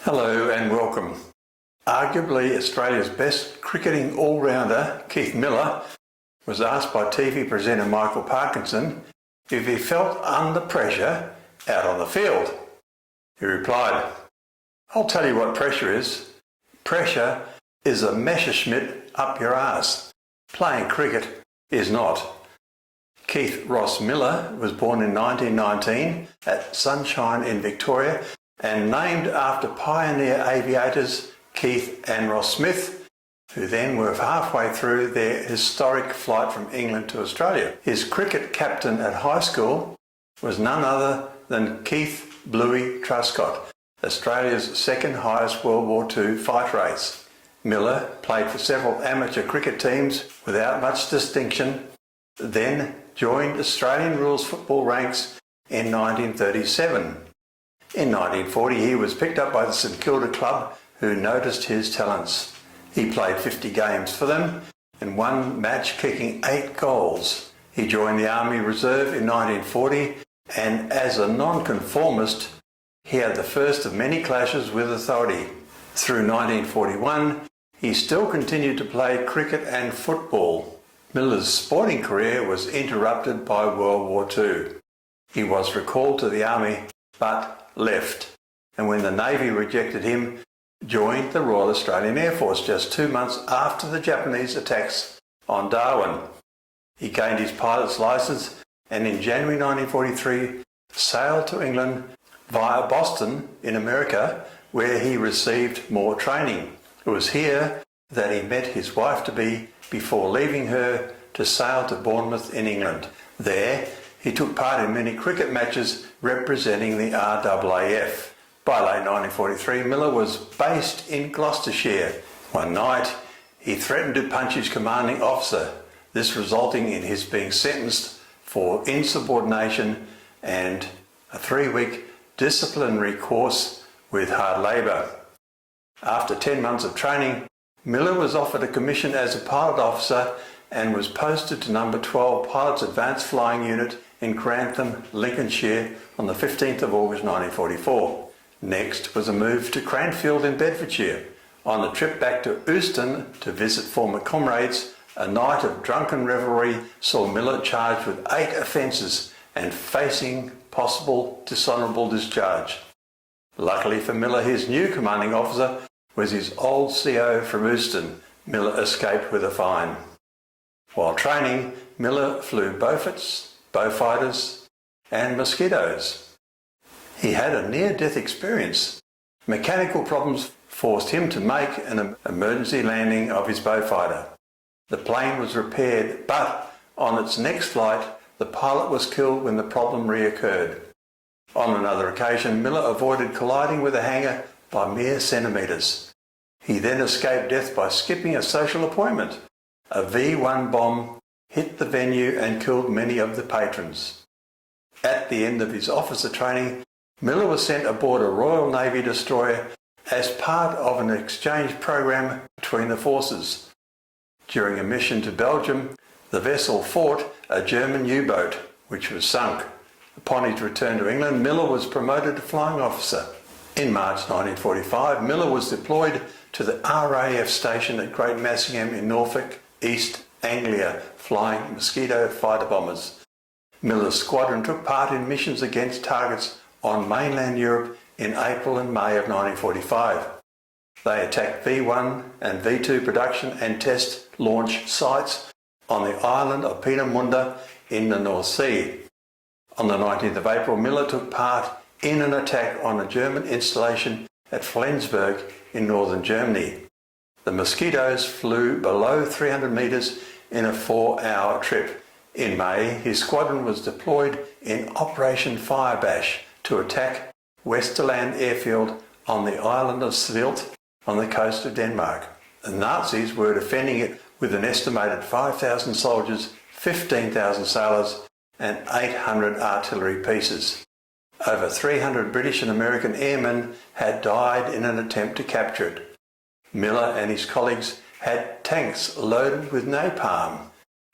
Hello and welcome. Arguably Australia's best cricketing all-rounder, Keith Miller, was asked by TV presenter Michael Parkinson if he felt under pressure out on the field. He replied, "I'll tell you what pressure is. Pressure is a Messerschmitt up your arse. Playing cricket is not." Keith Ross Miller was born in 1919 at Sunshine in Victoria and named after pioneer aviators Keith and Ross Smith, who then were halfway through their historic flight from England to Australia. His cricket captain at high school was none other than Keith Bluey Truscott, Australia's second highest World War II fighter ace. Miller played for several amateur cricket teams without much distinction, then joined Australian rules football ranks in 1937. In 1940 he was picked up by the St Kilda club, who noticed his talents. He played 50 games for them and one match, kicking 8 goals. He joined the Army Reserve in 1940 and as a nonconformist he had the first of many clashes with authority. Through 1941 he still continued to play cricket and football. Miller's sporting career was interrupted by World War II. He was recalled to the Army but left, and when the Navy rejected him, joined the Royal Australian Air Force just 2 months after the Japanese attacks on Darwin. He gained his pilot's licence and in January 1943 sailed to England via Boston in America, where he received more training. It was here that he met his wife-to-be before leaving her to sail to Bournemouth in England. There, he took part in many cricket matches representing the RAAF. By late 1943, Miller was based in Gloucestershire. One night, he threatened to punch his commanding officer, this resulting in his being sentenced for insubordination and a 3-week disciplinary course with hard labour. After 10 months of training, Miller was offered a commission as a pilot officer and was posted to number 12 Pilots Advanced Flying Unit in Grantham, Lincolnshire on the 15th of August 1944. Next was a move to Cranfield in Bedfordshire. On the trip back to Euston to visit former comrades, a night of drunken revelry saw Miller charged with 8 offences and facing possible dishonourable discharge. Luckily for Miller, his new commanding officer was his old CO from Euston. Miller escaped with a fine. While training, Miller flew Beauforts, Beaufighters and Mosquitoes. He had a near-death experience. Mechanical problems forced him to make an emergency landing of his Beaufighter. The plane was repaired, but on its next flight, the pilot was killed when the problem reoccurred. On another occasion, Miller avoided colliding with a hangar by mere centimetres. He then escaped death by skipping a social appointment. A V-1 bomb hit the venue and killed many of the patrons. At the end of his officer training, Miller was sent aboard a Royal Navy destroyer as part of an exchange program between the forces. During a mission to Belgium, the vessel fought a German U-boat, which was sunk. Upon his return to England, Miller was promoted to flying officer. In March 1945, Miller was deployed to the RAAF station at Great Massingham in Norfolk, East Anglia, flying Mosquito fighter bombers. Miller's squadron took part in missions against targets on mainland Europe in April and May of 1945. They attacked V1 and V2 production and test launch sites on the island of Peenemünde in the North Sea. On the 19th of April, Miller took part in an attack on a German installation at Flensburg in northern Germany. The Mosquitoes flew below 300 metres in a 4-hour trip. In May, his squadron was deployed in Operation Firebash to attack Westerland airfield on the island of Sylt on the coast of Denmark. The Nazis were defending it with an estimated 5,000 soldiers, 15,000 sailors and 800 artillery pieces. Over 300 British and American airmen had died in an attempt to capture it. Miller and his colleagues had tanks loaded with napalm.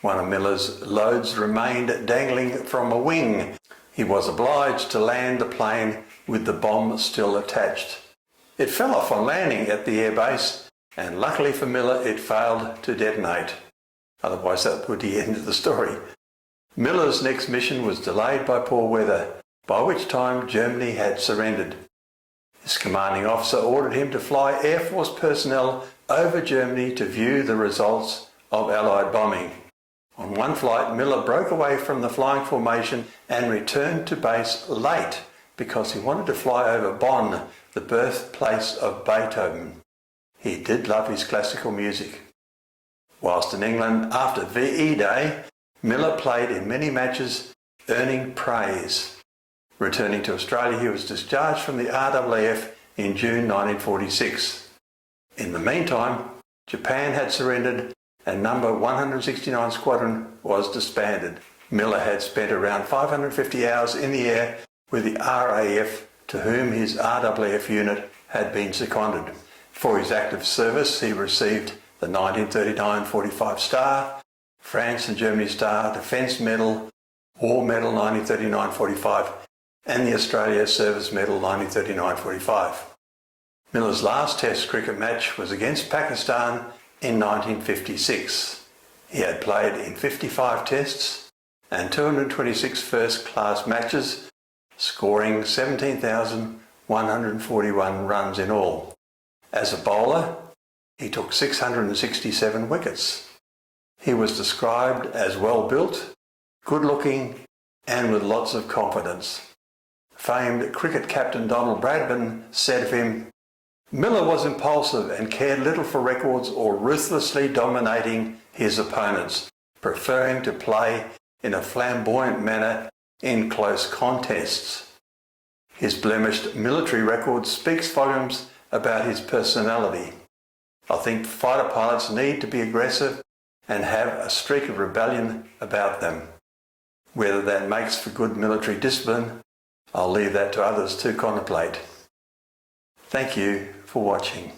One of Miller's loads remained dangling from a wing. He was obliged to land the plane with the bomb still attached. It fell off on landing at the airbase, and luckily for Miller it failed to detonate. Otherwise that would be the end of the story. Miller's next mission was delayed by poor weather, by which time Germany had surrendered. His commanding officer ordered him to fly Air Force personnel over Germany to view the results of Allied bombing. On one flight, Miller broke away from the flying formation and returned to base late because he wanted to fly over Bonn, the birthplace of Beethoven. He did love his classical music. Whilst in England, after VE Day, Miller played in many matches, earning praise. Returning to Australia, he was discharged from the RAAF in June 1946. In the meantime, Japan had surrendered and No. 169 Squadron was disbanded. Miller had spent around 550 hours in the air with the RAF, to whom his RAAF unit had been seconded. For his active service, he received the 1939-45 Star, France and Germany Star, Defence Medal, War Medal 1939-45, and the Australia Service Medal 1939-45. Miller's last Test cricket match was against Pakistan in 1956. He had played in 55 Tests and 226 first-class matches, scoring 17,141 runs in all. As a bowler, he took 667 wickets. He was described as well-built, good-looking, and with lots of confidence. Famed cricket captain Donald Bradman said of him, "Miller was impulsive and cared little for records or ruthlessly dominating his opponents, preferring to play in a flamboyant manner in close contests. His blemished military record speaks volumes about his personality. I think fighter pilots need to be aggressive and have a streak of rebellion about them. Whether that makes for good military discipline, I'll leave that to others to contemplate." Thank you for watching.